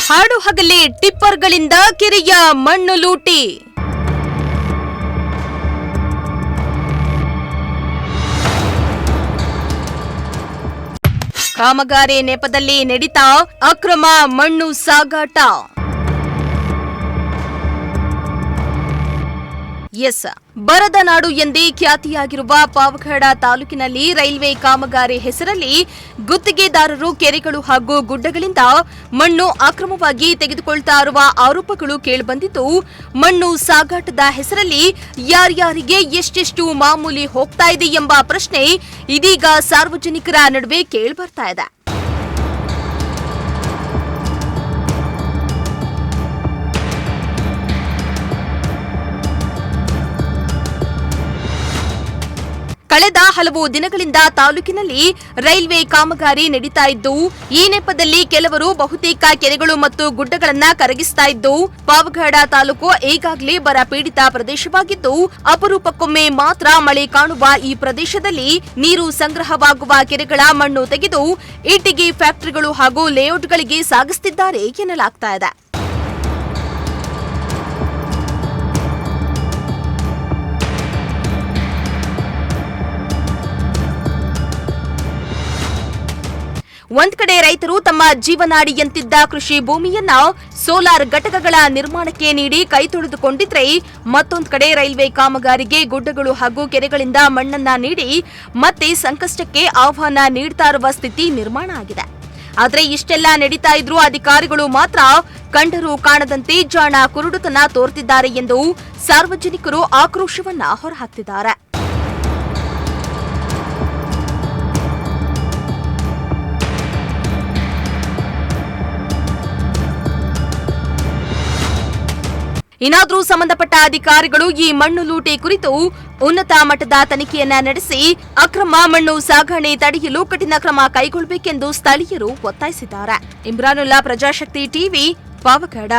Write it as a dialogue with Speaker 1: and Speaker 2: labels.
Speaker 1: ಹಾಡು ಹಗಲೇ ಟಿಪ್ಪರ್ಗಳಿಂದ ಕೆರೆಯ ಮಣ್ಣು ಲೂಟಿ. ಕಾಮಗಾರಿ ನೆಪದಲ್ಲಿ ನಡೀತಾ ಅಕ್ರಮ ಮಣ್ಣು ಸಾಗಾಟ. ಬರದ ನಾಡು ಎಂದೇ ಖ್ಯಾತಿಯಾಗಿರುವ ಪಾವಗಡ ತಾಲೂಕಿನಲ್ಲಿ ರೈಲ್ವೆ ಕಾಮಗಾರಿ ಹೆಸರಲ್ಲಿ ಗುತ್ತಿಗೆದಾರರು ಕೆರೆಗಳು ಹಾಗೂ ಗುಡ್ಡಗಳಿಂದ ಮಣ್ಣು ಅಕ್ರಮವಾಗಿ ತೆಗೆದುಕೊಳ್ತಾ ಇರುವ ಆರೋಪಗಳು ಕೇಳಿಬಂದಿದ್ದು, ಮಣ್ಣು ಸಾಗಾಟದ ಹೆಸರಲ್ಲಿ ಯಾರ್ಯಾರಿಗೆ ಎಷ್ಟೆಷ್ಟು ಮಾಮೂಲಿ ಹೋಗ್ತಾ ಇದೆ ಎಂಬ ಪ್ರಶ್ನೆ ಇದೀಗ ಸಾರ್ವಜನಿಕರ ನಡುವೆ ಕೇಳಿಬರ್ತಾ ಇದೆ. ಕಳೆದ ಹಲವು ದಿನಗಳಿಂದ ತಾಲೂಕಿನಲ್ಲಿ ರೈಲ್ವೆ ಕಾಮಗಾರಿ ನಡೀತಾ ಇದ್ದು, ಈ ನೆಪದಲ್ಲಿ ಕೆಲವರು ಬಹುತೇಕ ಕೆರೆಗಳು ಮತ್ತು ಗುಡ್ಡಗಳನ್ನು ಕರಗಿಸ್ತಾ ಇದ್ದು, ಪಾವಗಡ ತಾಲೂಕು ಈಗಾಗಲೇ ಬರ ಪೀಡಿತ ಪ್ರದೇಶವಾಗಿದ್ದು, ಅಪರೂಪಕ್ಕೊಮ್ಮೆ ಮಾತ್ರ ಮಳೆ ಕಾಣುವ ಈ ಪ್ರದೇಶದಲ್ಲಿ ನೀರು ಸಂಗ್ರಹವಾಗುವ ಕೆರೆಗಳ ಮಣ್ಣು ತೆಗೆದು ಇಟ್ಟಿಗೆ ಫ್ಯಾಕ್ಟರಿಗಳು ಹಾಗೂ ಲೇಔಟ್ಗಳಿಗೆ ಸಾಗಿಸುತ್ತಿದ್ದಾರೆ ಎನ್ನಲಾಗ್ತಾ ಇದೆ. ಒಂದ್ ಕಡೆ ರೈತರು ತಮ್ಮ ಜೀವನಾಡಿಯಂತಿದ್ದ ಕೃಷಿ ಭೂಮಿಯನ್ನ ಸೋಲಾರ್ ಘಟಕಗಳ ನಿರ್ಮಾಣಕ್ಕೆ ನೀಡಿ ಕೈ ತೊಳೆದುಕೊಂಡಿದ್ರೆ, ಮತ್ತೊಂದು ಕಡೆ ರೈಲ್ವೆ ಕಾಮಗಾರಿಗೆ ಗುಡ್ಡಗಳು ಹಾಗೂ ಕೆರೆಗಳಿಂದ ಮಣ್ಣನ್ನ ನೀಡಿ ಮತ್ತೆ ಸಂಕಷ್ಟಕ್ಕೆ ಆಹ್ವಾನ ನೀಡ್ತಾ ಇರುವ ಸ್ಥಿತಿ ನಿರ್ಮಾಣ ಆಗಿದೆ. ಆದ್ರೆ ಇಷ್ಟೆಲ್ಲ ನಡೀತಾ ಇದ್ರೂ ಅಧಿಕಾರಿಗಳು ಮಾತ್ರ ಕಂಡರೂ ಕಾಣದಂತೆ ಜಾಣ ಕುರುಡುತನ ತೋರ್ತಿದ್ದಾರೆ ಎಂದು ಸಾರ್ವಜನಿಕರು ಆಕ್ರೋಶವನ್ನ ಹೊರಹಾಕ್ತಿದ್ದಾರೆ. ಇನ್ನಾದರೂ ಸಂಬಂಧಪಟ್ಟ ಅಧಿಕಾರಿಗಳು ಈ ಮಣ್ಣು ಲೂಟಿ ಕುರಿತು ಉನ್ನತ ಮಟ್ಟದ ತನಿಖೆಯನ್ನ ನಡೆಸಿ ಅಕ್ರಮ ಮಣ್ಣು ಸಾಗಣೆ ತಡೆಯಲು ಕಠಿಣ ಕ್ರಮ ಕೈಗೊಳ್ಳಬೇಕೆಂದು ಸ್ಥಳೀಯರು ಒತ್ತಾಯಿಸಿದ್ದಾರೆ. ಇಮ್ರಾನುಲ್ಲಾ, ಪ್ರಜಾಶಕ್ತಿ ಟಿವಿ, ಪಾವಗಡ.